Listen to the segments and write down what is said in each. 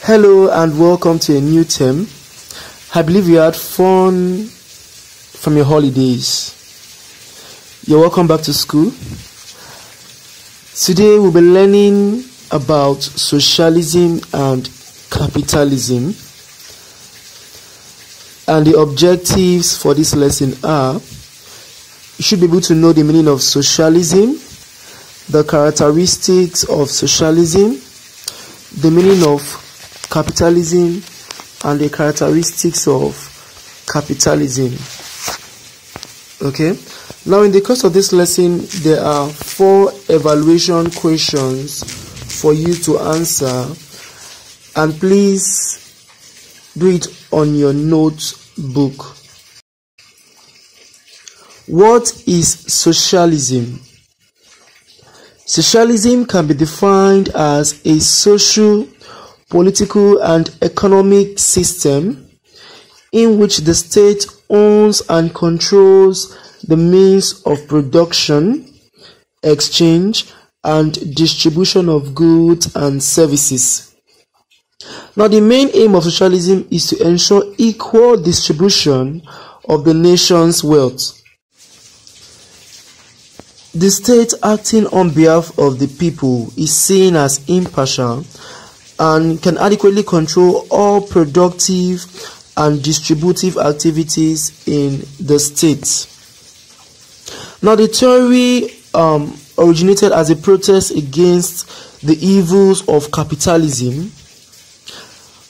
Hello and welcome to a new term. I believe you had fun from your holidays. You're welcome back to school. Today we'll be learning about socialism and capitalism. And the objectives for this lesson are: you should be able to know the meaning of socialism, the characteristics of socialism, the meaning of capitalism, and the characteristics of capitalism. Okay, now in the course of this lesson there are 4 evaluation questions for you to answer, and please do it on your notebook. What is socialism? Socialism can be defined as a social, political and economic system in which the state owns and controls the means of production, exchange and distribution of goods and services. Now, the main aim of socialism is to ensure equal distribution of the nation's wealth. The state acting on behalf of the people is seen as impartial and can adequately control all productive and distributive activities in the state. Now, the theory originated as a protest against the evils of capitalism.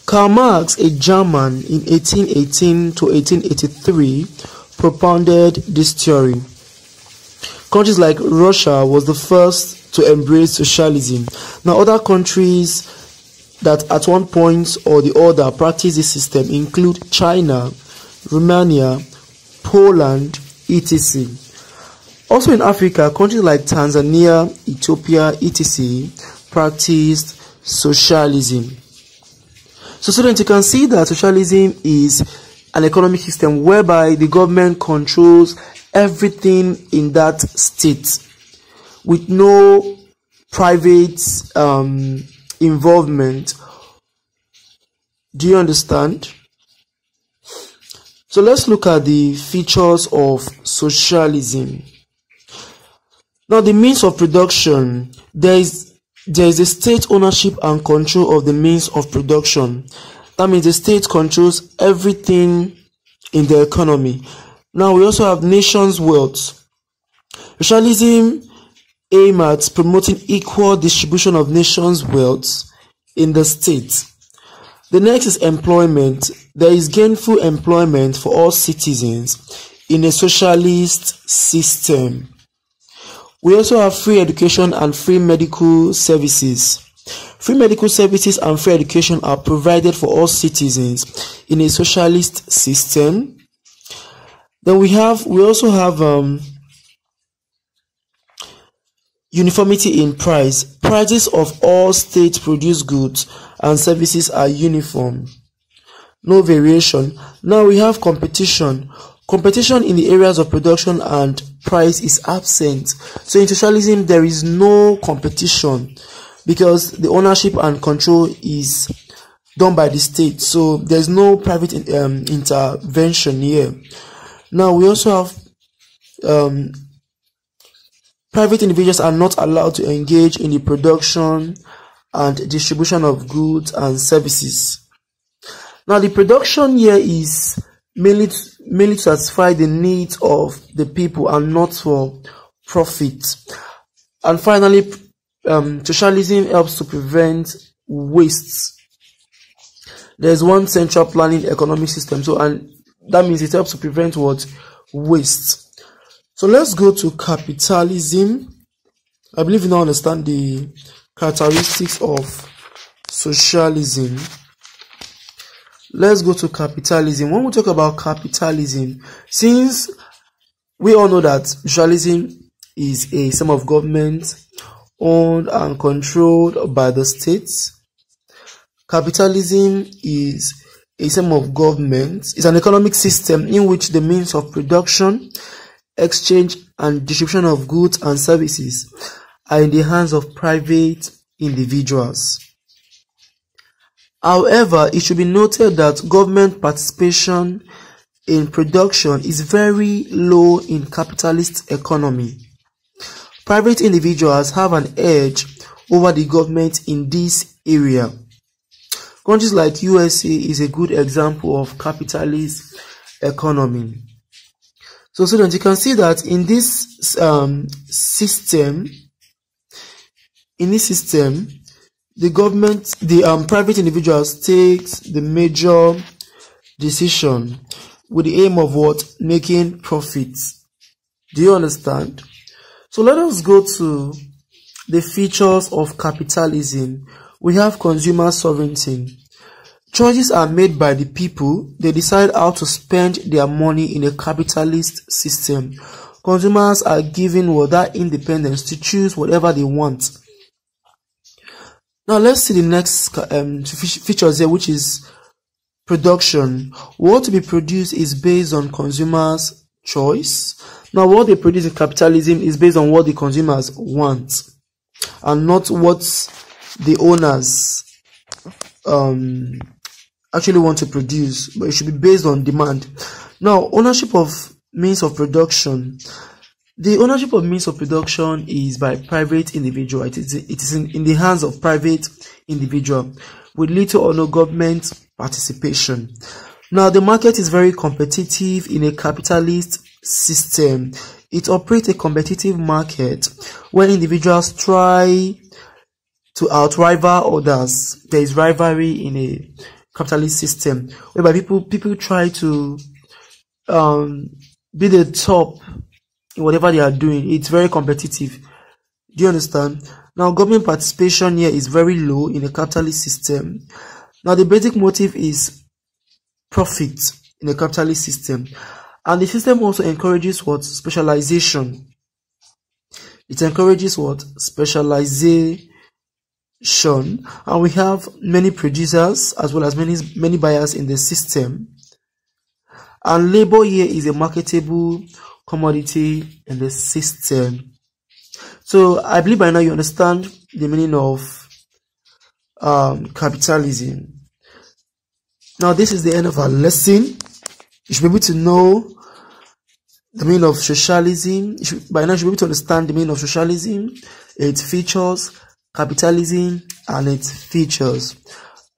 Karl Marx, a German, in 1818 to 1883, propounded this theory. Countries like Russia was the first to embrace socialism. Now, other countries that at one point or the other practice this system include China, Romania, Poland, etc. Also in Africa, countries like Tanzania, Ethiopia, etc. practiced socialism. So students, you can see that socialism is an economic system whereby the government controls everything in that state with no private involvement. Do you understand? So let's look at the features of socialism. Now, the means of production, there is a state ownership and control of the means of production. That means the state controls everything in the economy. Now, we also have nation's wealth. Socialism aims at promoting equal distribution of nation's wealth in the state. The next is employment. There is gainful employment for all citizens in a socialist system. We also have free education and free medical services. Free medical services and free education are provided for all citizens in a socialist system. Then we also have uniformity in price. Prices of all state-produced goods and services are uniform. No variation. Now we have competition. Competition in the areas of production and price is absent. So in socialism, there is no competition because the ownership and control is done by the state. So there's no private intervention here. Now we also have private individuals are not allowed to engage in the production and distribution of goods and services. Now the production here is mainly to satisfy the needs of the people and not for profit. And finally, socialism helps to prevent waste. There's one central planning economic system, and that means it helps to prevent what? Waste. So let's go to capitalism. I believe you now understand the characteristics of socialism. Let's go to capitalism. When we talk about capitalism, since we all know that socialism is a system of government owned and controlled by the states, capitalism is a system of government. It's an economic system in which the means of production, exchange, and distribution of goods and services are in the hands of private individuals. However, it should be noted that government participation in production is very low in capitalist economy. Private individuals have an edge over the government in this area. Countries like USA is a good example of capitalist economy. So students, you can see that in this system, the government, the private individuals takes the major decision with the aim of what? Making profits. Do you understand? So let us go to the features of capitalism. We have consumer sovereignty. Choices are made by the people. They decide how to spend their money in a capitalist system. Consumers are given that independence to choose whatever they want. Now let's see the next features here, which is production. What to be produced is based on consumers' choice. Now what they produce in capitalism is based on what the consumers want and not what the owners actually want to produce, but it should be based on demand. Now, ownership of means of production. The ownership of means of production is by private individual. It is in the hands of private individual with little or no government participation. Now, the market is very competitive in a capitalist system. It operates a competitive market where individuals try to outrival others. There is rivalry in a capitalist system whereby people try to be the top in whatever they are doing. It's very competitive. Do you understand? Now, government participation here is very low in a capitalist system. Now, the basic motive is profit in a capitalist system, and the system also encourages what? Specialization. It encourages what? Specialization. And we have many producers as well as many buyers in the system. And labor here is a marketable commodity in the system. So I believe by now you understand the meaning of capitalism. Now this is the end of our lesson. You should be able to know the meaning of socialism. By now you should be able to understand the meaning of socialism, its features, capitalism, and its features.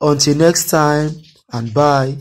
Until next time, and bye.